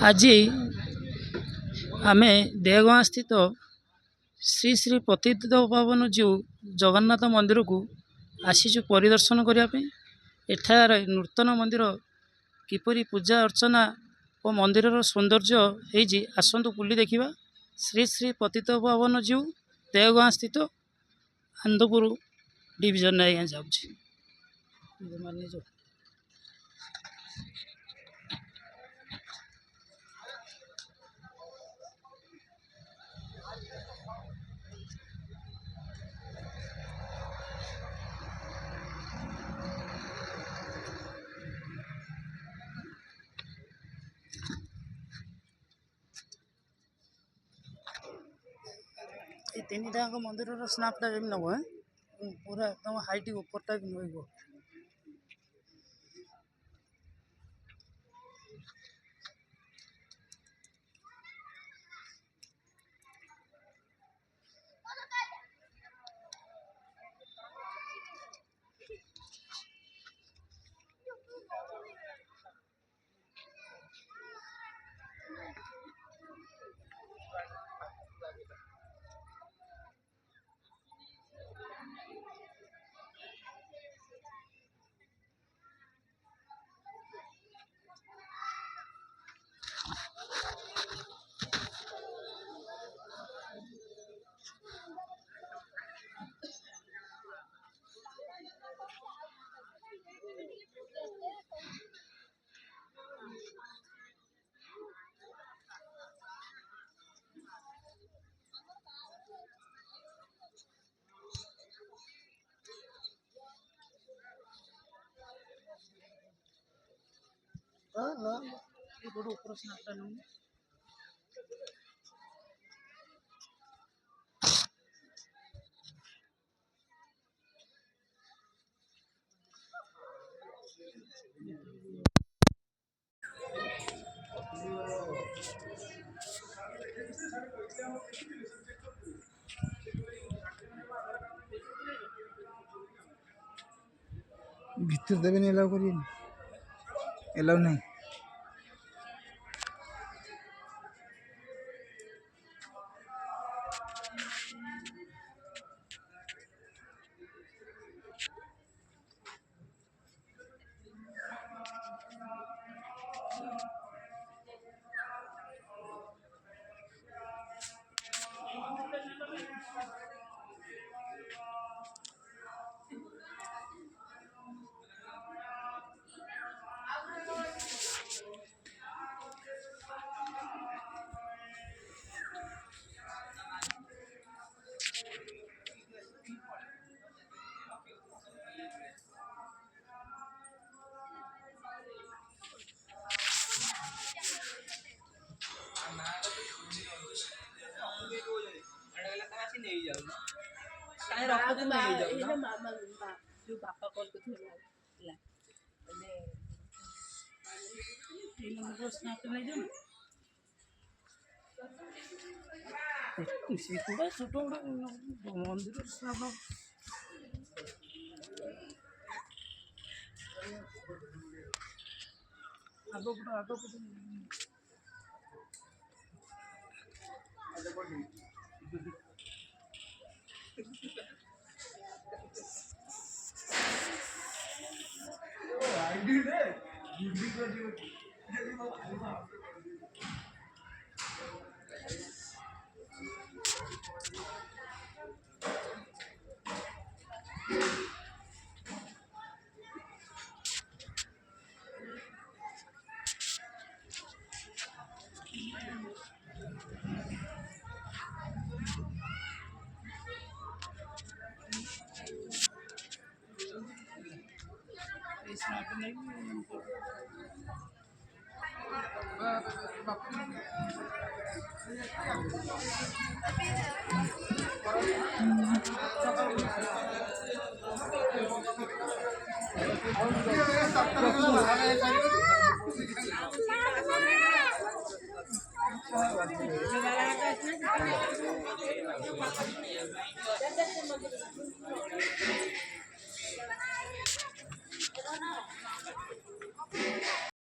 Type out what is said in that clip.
आज आमे देवगाँ स्थित श्री श्री पतित पावन जीव जगन्नाथ मंदिर को आसीचु परिदर्शन करने। एठार नूतन मंदिर किपरि पूजा अर्चना और मंदिर सौंदर्य होइछि आसंतु बुली देखिबा। श्री श्री पतित पावन जीव देवगाँ स्थित आनंदपुर डिविजन आज्ञा जाऊँगी। तीन टाक मंदिर स्नापटा जमी नब पूरा एकदम हाइट ऊपरटा भी नब। ऊपर स्नापटा नौ भीतर देवे नहीं एलाउ करिए एलाउ नहीं। छोट मंदिर स्नाप आग स्नाप नहीं